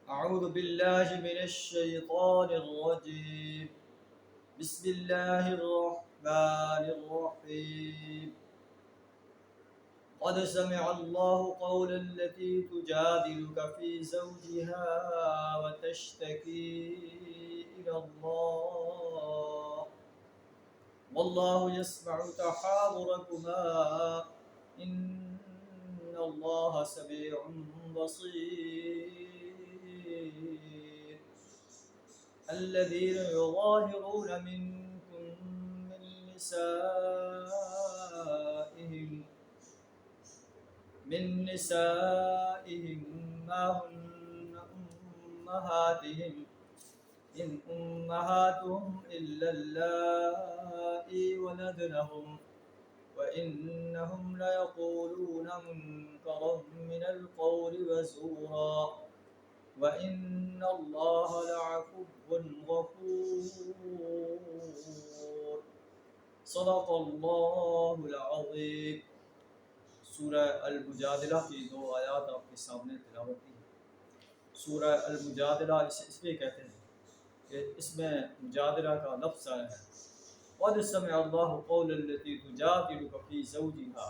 أعوذ بالله من الشيطان الرجيم. بسم الله الرحمن الرحيم. قد سمع الله قول التي تجادلك في زوجها وتشتكي إلى الله والله يسمع تحاوركما إن الله سميع بصير. الذين يظاهرون منكم من نسائهم ما هن أمهاتهم إن أمهاتهم إلا اللائي ولدنهم وإنهم ليقولون منكرا من القول وزورا وإن الله لعفو غفور. صدق اللہ العظیم. سورہ المجادلہ کی 2 آیات آپ کے سامنے تلاوت کی. سورہ المجادلہ اس لیے کہتے ہیں کہ اس میں مجادلہ کا لفظ آیا ہے. قد سمع اللہ قول التي تجادلك في زوجها.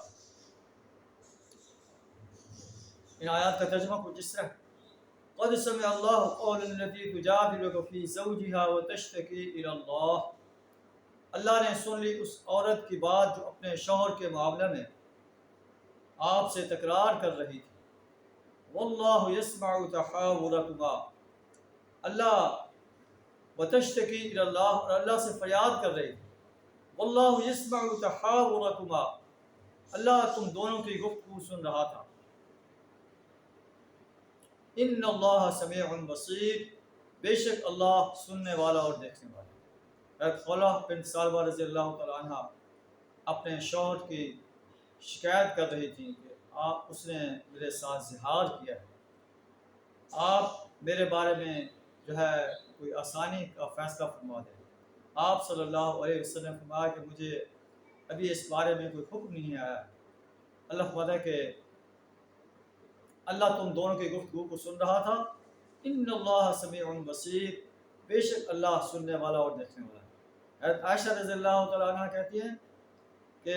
ان آیات کا ترجمہ کچھ اس طرح: قد سمع اللہ قول التي تجادلك في زوجها وتشتكي الى اللہ. اللہ نے سن لی اس عورت کی بات جو اپنے شوہر کے معاملے میں آپ سے تکرار کر رہی تھی. واللہ یسمع تحاورکما. اللہ وتشتکی الی اللہ، اور اللہ سے فریاد کر رہی تھی. واللہ یسمع تحاورکما. اللہ تم دونوں کی گفتگو سن رہا تھا. ان اللہ سمیع بصیر. بے شک اللہ سننے والا اور دیکھنے والا. خولہ بنت ثعلبہ رضی اللہ تعالیٰ عنہ اپنے شوہر کی شکایت کر رہی تھی کہ اس نے میرے ساتھ زہار کیا ہے، آپ میرے بارے میں جو ہے کوئی آسانی کا فیصلہ فرما دیں. آپ صلی اللہ علیہ وسلم فرمایا کہ مجھے ابھی اس بارے میں کوئی حکم نہیں آیا. اللہ فرماتا ہے کہ اللہ تم دونوں کی گفتگو کو سن رہا تھا. ان اللہ سمیع بصیر. بے شک اللہ سننے والا اور دیکھنے والا ہے. حضرت عائشہ رضی اللہ تعالیٰ عنہ کہتی ہیں کہ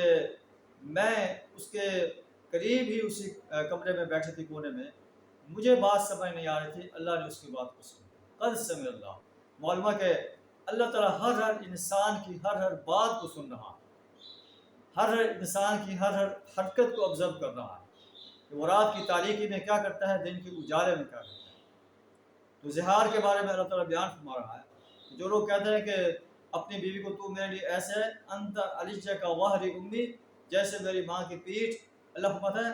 میں اس کے قریب ہی اسی کمرے میں بیٹھی تھی کونے میں، مجھے بات سمجھ نہیں آ رہی تھی، اللہ نے اس کی بات کو سنا. قد سمع اللہ. معلومہ کہ اللہ تعالیٰ ہر انسان کی ہر بات کو سن رہا ہے، ہر انسان کی ہر حرکت کو آبزرو کر رہا ہے کہ وہ رات کی تاریکی میں کیا کرتا ہے، دن کے اجالے میں کیا کرتا ہے. تو زہار کے بارے میں اللہ تعالیٰ بیان فرما رہا ہے. جو لوگ کہتے ہیں کہ اپنی بیوی کو تو میرے لیے ایسے ہے انت علیجہ کا ظہر امی، جیسے میری ماں کی پیٹھ. اللہ فرماتا ہے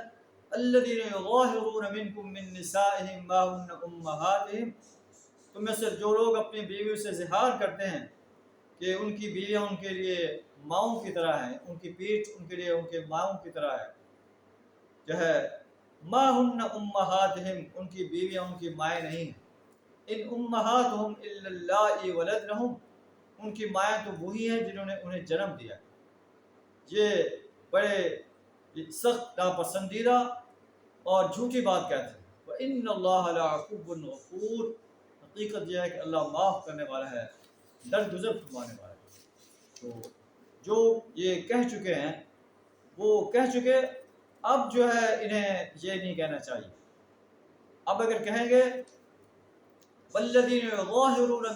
الذین یظاہرون منکم من نسائہم ما ہن امہاتہم. تم میں سے جو لوگ اپنی بیویوں سے زہار کرتے ہیں کہ ان کی بیویاں ان کے لیے ماؤں کی طرح ہیں، ان کی پیٹھ ان کے لیے ان کے ماؤں کی طرح ہے، جو ہے ما ہن امہاتہم، ان کی بیویاں ان کی مائیں نہیں ہیں. ان امہاتہم الا اللائی ولدنہم، ان کی مائیں تو وہی ہیں جنہوں نے انہیں جنم دیا. یہ بڑے سخت ناپسندیدہ اور جھوٹی بات کہتے ہیں. وَإِنَّ اللَّهَ لَعَفُوٌّ غَفُورٌ. حقیقت یہ ہے کہ اللہ معاف کرنے والا ہے، درگزر فرمانے والا ہے. تو جو یہ کہہ چکے ہیں وہ کہہ چکے، اب جو ہے انہیں یہ نہیں کہنا چاہیے. اب اگر کہیں گے وَالَّذِينَ يُظَاهِرُونَ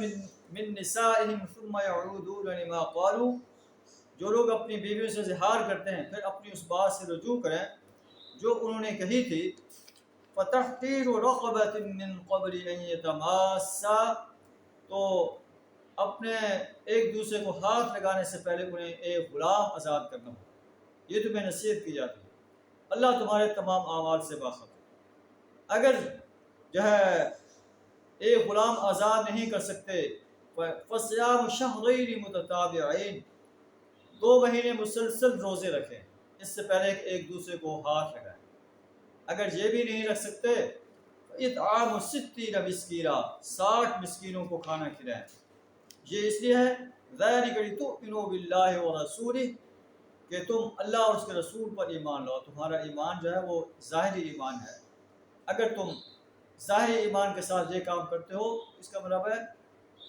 من نسائهم ثم يعودون لما قالوا، جو لوگ اپنی بیویوں سے زہار کرتے ہیں پھر اپنی اس بات سے رجوع کریں جو انہوں نے کہی تھی. فَتَحْرِيرُ رَقَبَةٍ مِّن قَبْلِ أَن يَتَمَاسَّا، تو اپنے ایک دوسرے کو ہاتھ لگانے سے پہلے انہیں ایک غلام آزاد کرنا ہو. یہ تمہیں نصیحت کی جاتی ہے. اللہ تمہارے تمام اعمال سے باخبر. اگر جو ہے ایک غلام آزاد نہیں کر سکتے فَصِيَامُ شَهْرَيْنِ مُتَتَابِعَيْنِ، 2 مہینے مسلسل روزے رکھیں اس سے پہلے کہ ایک دوسرے کو ہاتھ لگائیں. اگر یہ بھی نہیں رکھ سکتے اطعام 60 مسکینا، 60 مسکینوں کو کھانا کھلائیں. یہ اس لیے ہے ذَلِكَ لِتُؤْمِنُوا بِاللَّهِ وَرَسُولِهِ، کہ تم اللہ اور اس کے رسول پر ایمان لاؤ. تمہارا ایمان جو ہے وہ ظاہری ایمان ہے. اگر تم ظاہری ایمان کے ساتھ یہ کام کرتے ہو، اس کا مطلب ہے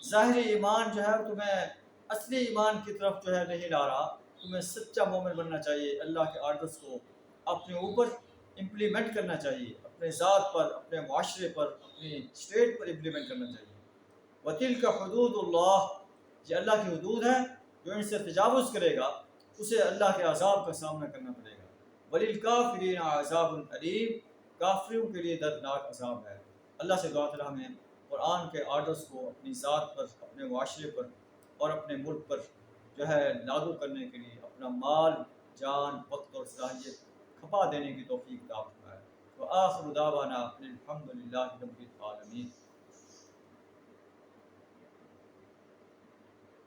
ظاہری ایمان جو ہے تمہیں اصلی ایمان کی طرف جو ہے نہیں لا رہا. تمہیں سچا مومن بننا چاہیے، اللہ کے آرڈرز کو اپنے اوپر امپلیمنٹ کرنا چاہیے، اپنے ذات پر، اپنے معاشرے پر، اپنی اسٹیٹ پر امپلیمنٹ کرنا چاہیے. وَتِلْكَ حدود اللہ، یہ اللہ کی حدود ہیں، جو ان سے تجاوز کرے گا اسے اللہ کے عذاب کا سامنا کرنا پڑے گا. وَلِلْكَافِرِينَ عَذَابٌ أَلِيمٌ، کافروں کے لیے دردناک عذاب ہے. اللہ سے دعا تعالیٰ ہمیں قرآن کے آرڈرز کو اپنی ذات پر، اپنے معاشرے پر اور اپنے ملک پر جو ہے لاگو کرنے کے لیے اپنا مال، جان، وقت اور صلاحیت کھپا دینے کی توفیق عطا فرمائے. وآخر دعوانا الحمد للہ رب العالمین.